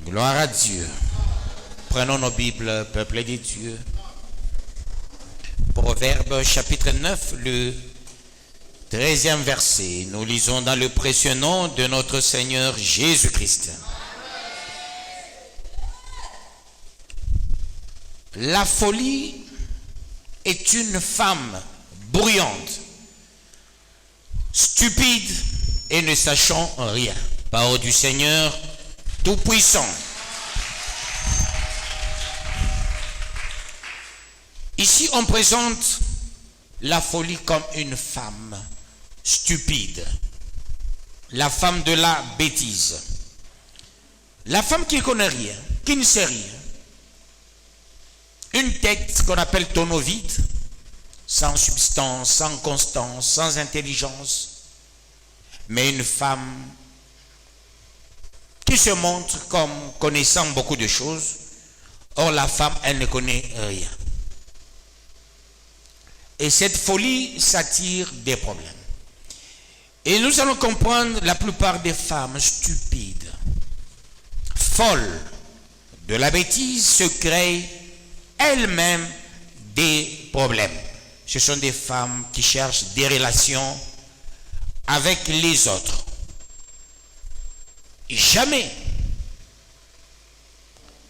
Gloire à Dieu. Prenons nos Bibles, peuple de Dieu. Proverbe chapitre 9, le 13e verset. Nous lisons dans le précieux nom de notre Seigneur Jésus-Christ. La folie est une femme bruyante, stupide et ne sachant rien. Parole du Seigneur Tout-Puissant. Ici, on présente la folie comme une femme stupide, la femme de la bêtise, la femme qui ne connaît rien, qui ne sait rien, une tête qu'on appelle tonneau vide, sans substance, sans constance, sans intelligence, mais une femme qui se montre comme connaissant beaucoup de choses. Or la femme, elle ne connaît rien. Et cette folie s'attire des problèmes. Et nous allons comprendre la plupart des femmes stupides, folles de la bêtise, se créent elles-mêmes des problèmes. Ce sont des femmes qui cherchent des relations avec les autres. Jamais.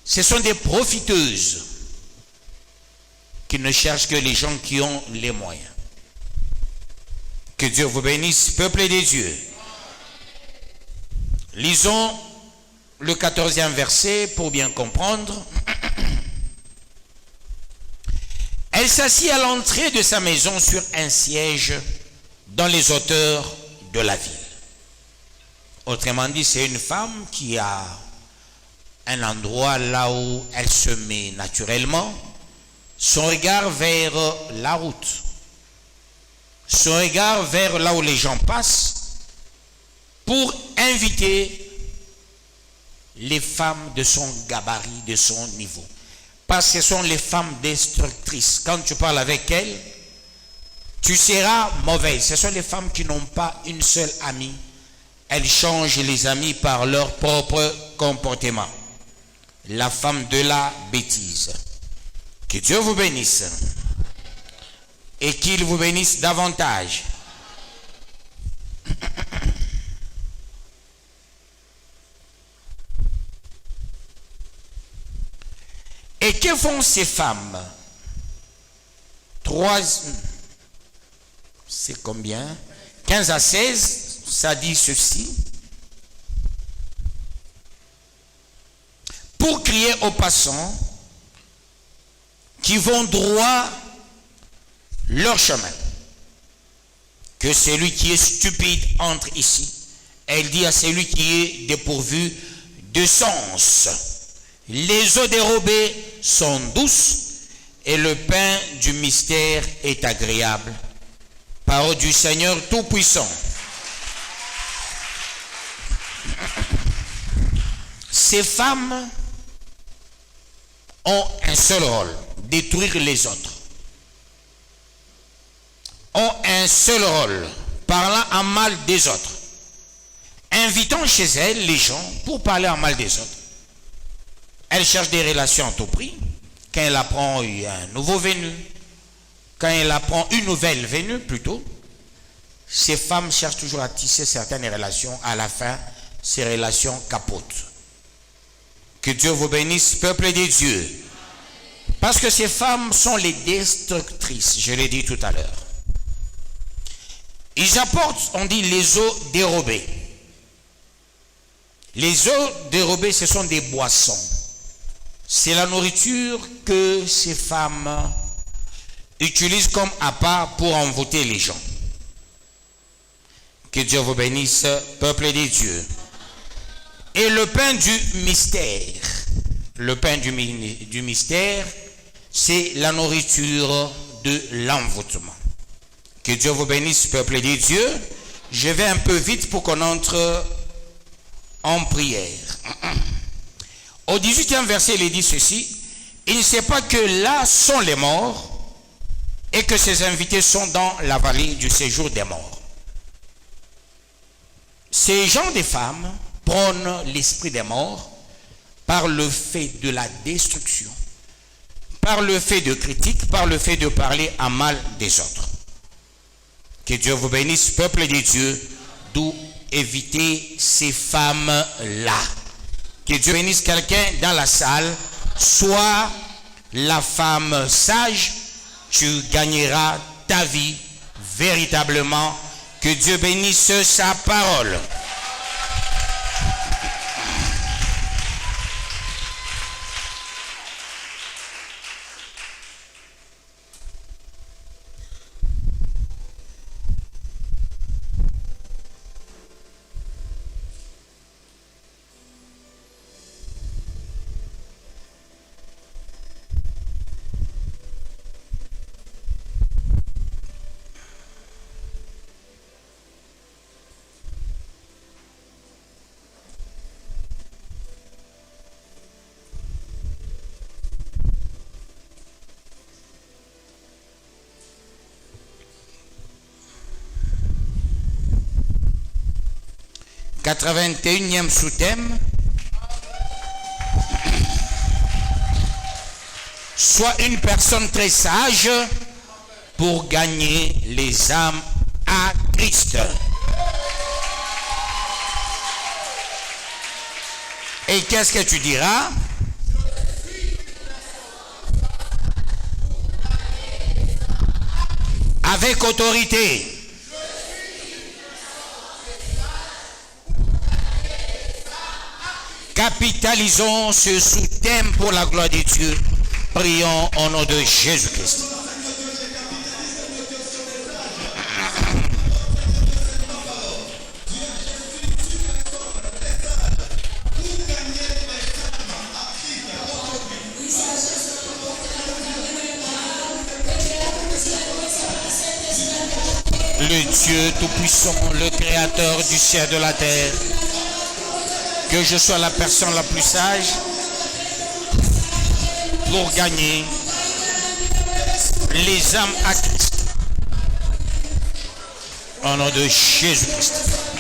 Ce sont des profiteuses qui ne cherchent que les gens qui ont les moyens. Que Dieu vous bénisse, peuple de Dieu. Lisons le 14e verset pour bien comprendre. Elle s'assit à l'entrée de sa maison sur un siège dans les hauteurs de la ville. Autrement dit, c'est une femme qui a un endroit là où elle se met naturellement, son regard vers la route, son regard vers là où les gens passent, pour inviter les femmes de son gabarit, de son niveau. Parce que ce sont les femmes destructrices. Quand tu parles avec elles, tu seras mauvaise. Ce sont les femmes qui n'ont pas une seule amie. Elles changent les amis par leur propre comportement. La femme de la bêtise. Que Dieu vous bénisse. Et qu'il vous bénisse davantage. Et que font ces femmes? C'est combien? 15 à 16, ça dit ceci. Pour crier aux passants qui vont droit leur chemin, que celui qui est stupide entre ici. Elle dit à celui qui est dépourvu de sens: les eaux dérobées sont douces et le pain du mystère est agréable. Parole du Seigneur Tout-Puissant. Ces femmes ont un seul rôle: détruire les autres. Ont un seul rôle: parlant en mal des autres. Invitant chez elles les gens pour parler en mal des autres. Elle cherche des relations à tout prix. Quand elle apprend un nouveau venu, quand elle apprend une nouvelle venue plutôt, ces femmes cherchent toujours à tisser certaines relations. À la fin, ces relations capotent. Que Dieu vous bénisse, peuple de Dieu. Parce que ces femmes sont les destructrices, je l'ai dit tout à l'heure. Ils apportent, on dit, les eaux dérobées. Les eaux dérobées, ce sont des boissons. C'est la nourriture que ces femmes utilisent comme appât pour envoûter les gens. Que Dieu vous bénisse, peuple de Dieu. Et le pain du mystère. Le pain du mystère, c'est la nourriture de l'envoûtement. Que Dieu vous bénisse, peuple de Dieu. Je vais un peu vite pour qu'on entre en prière. Au 18e verset, il est dit ceci: il ne sait pas que là sont les morts et que ses invités sont dans la vallée du séjour des morts. Ces gens des femmes prônent l'esprit des morts par le fait de la destruction, par le fait de critique, par le fait de parler à mal des autres. Que Dieu vous bénisse, peuple de Dieu, d'où éviter ces femmes-là. Que Dieu bénisse quelqu'un dans la salle. Sois la femme sage, tu gagneras ta vie véritablement. Que Dieu bénisse sa parole. « 81e sous-thème. Sois une personne très sage pour gagner les âmes à Christ. » Et qu'est-ce que tu diras? Avec autorité. Capitalisons ce sous-thème pour la gloire de Dieu. Prions au nom de Jésus-Christ. Le Dieu Tout-Puissant, le Créateur du ciel et de la terre, que je sois la personne la plus sage pour gagner les âmes à Christ. Au nom de Jésus-Christ.